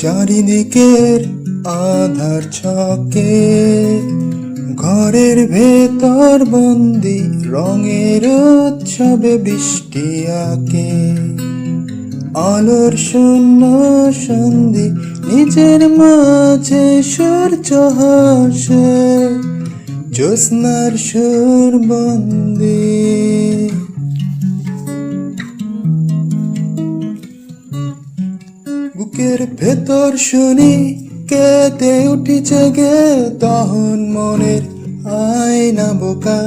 চারিদিকের আধার ছকে ঘরের ভেতর বন্দি রঙের উৎসবে বৃষ্টি আঁকে আলোর শূন্য সন্ধি নিজের মাঝে সূর্য হাসে জ্যোৎস্নার সুর বন্দি বুকের ভেতর শুনি কেঁদে উঠিছে গে তখন মনের আয়না বোকা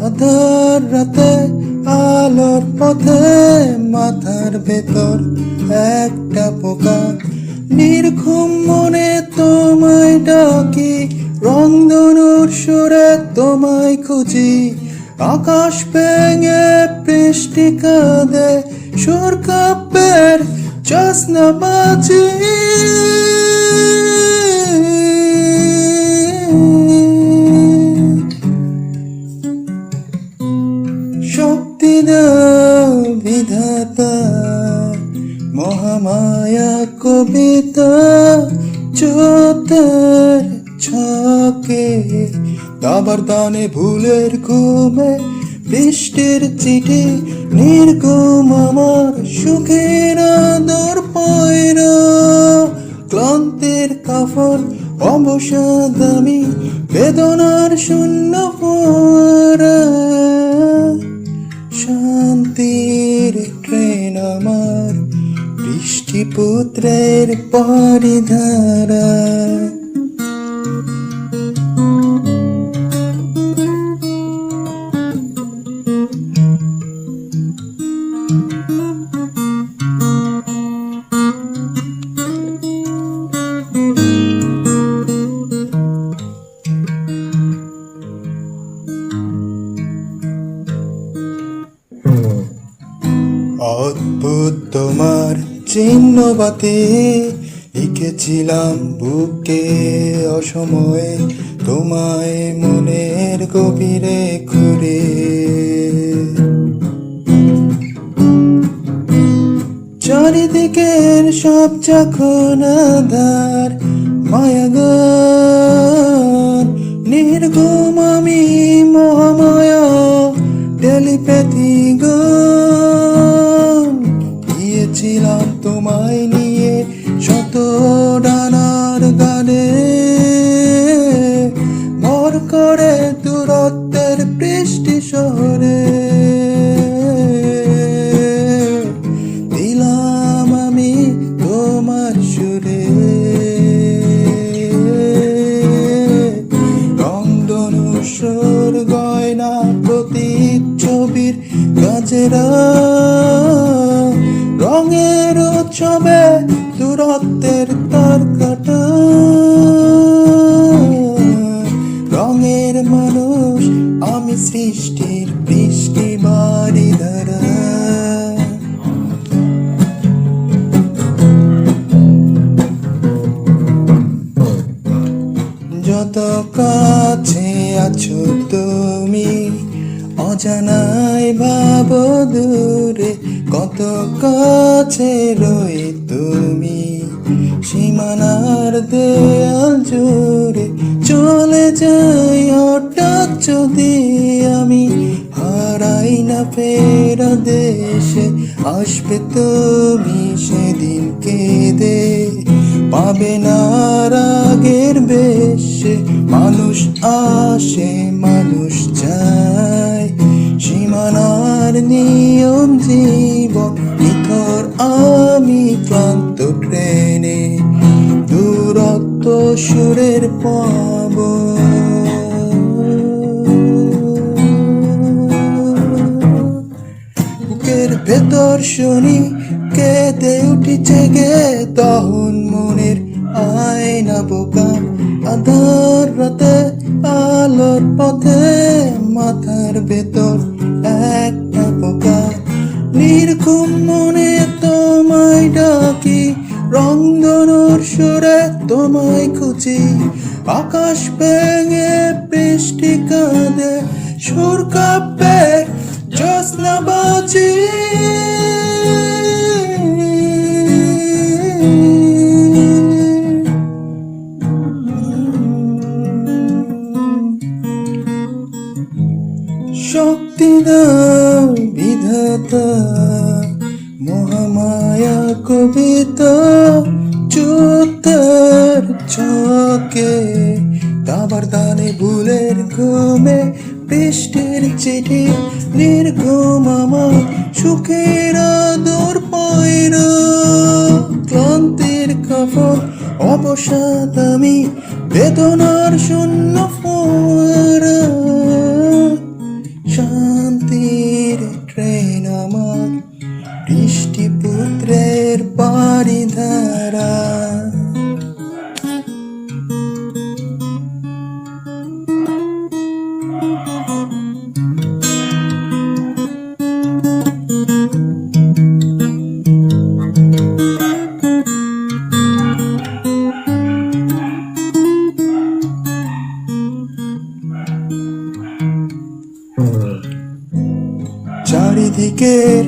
আধার রাতে আলোর পথে মাথার ভেতর একটা পোকা নির্ঘুম মনে তোমায় ডাকি রংধনুর সুরে তোমায় খুঁজি আকাশ ভেঙে বৃষ্টি কাঁদে সুর কাব্যের জ্যোৎস্না বাজি শক্তি দাও বিধাতা মহামায়া কবিতা চোতের ছকে দাবার দানে ভুলের ঘুমে বৃষ্টির চিঠি নির্ঘুম আমার সুখের আদর পয়রা ক্লান্তির কাফন অবসাদ আমি বেদনার শূন্য ফোয়ারা শান্তির ট্রেন আমার বৃষ্টিপুত্রের পরিধারা অদ্ভুত তোমার চিহ্নবাতে লিখেছিলাম বুকে অসময়ে তোমায় মনের গভীরে ঘুরে চারিদিকের সব যখন আধার মায়াগান নির্ঘুম আমি মহামায়া টেলিপ্যাথি গান গিয়েছিলাম তোমায় নিয়ে শত ডানার গানে ভর করে দূরত্বের বৃষ্টি শহরে দিলাম আমি তোমার সুরে রংধনুসর গয়না প্রতিচ্ছবির গাছেরা রঙের উৎসবে দূরত্বের তার কাটা রঙের মানুষ আমি সৃষ্টির বৃষ্টি বাড়ি ধারা যত কাছে আছো তুমি অজানায় ভাবো দূরে কত কাছে রয়ে তুমি সীমানার দেয়াল জুড়ে চলে যাই হঠাৎ যদি আমি হারাই না ফেরা দেশে আসবে তুমি সেদিন কেঁদে পাবে না রাগের বেশে মানুষ আসে মানুষ যায় সীমানার নিয়ম জীবন নিথর আমি ক্লান্ত ট্রেনে দূরত্ব সুরের পাব বুকের ভেতর শুনি কেঁদে উঠিছে গে তখন মনের আয়না বোকা আধার রাতে আলোর পথে মাথার ভেতর একটা পোকা নির্ঘুম মনে তোমায় ডাকি রংধনুর সুরে তোমায় খুঁজি আকাশ ভেঙে বৃষ্টি কাঁদে সুর কাব্যের জ্যোৎস্না বাজি মুক্তি দাও বিধাতা, মহামায়া কবিতা চুতার ছকে, দাবার দানে ভুলের ঘুমে বৃষ্টির চিঠি, নির্ঘুম আমার সুখের আদর পয়রা, ক্লান্তির কাফন অবসাদ আমি, বেদনার শূন্য ফোয়ারা, শান্তির ট্রেন আমার, বৃষ্টিপুত্রের বাড়িধারা। চারিদিকের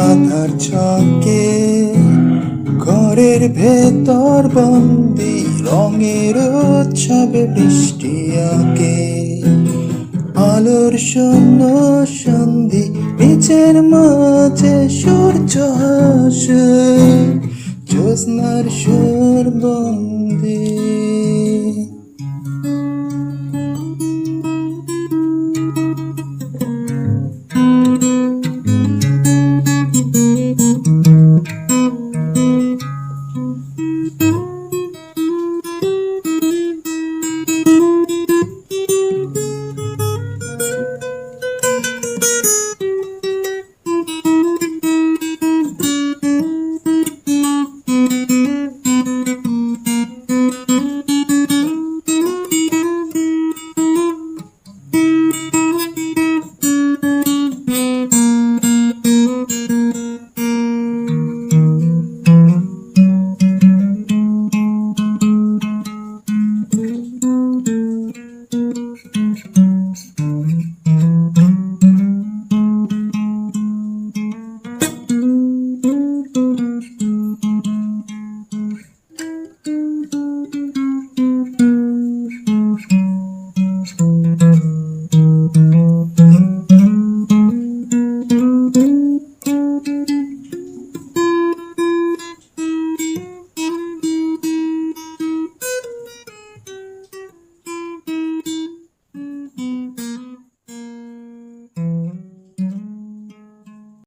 আধার ছকে, ঘরের ভেতর বন্দি রঙের উৎসবে বৃষ্টি আঁকে, আলোর শূন্য সন্ধি নিচের মাঝে সূর্য হাসে, জ্যোৎস্নার সুর বন্দি।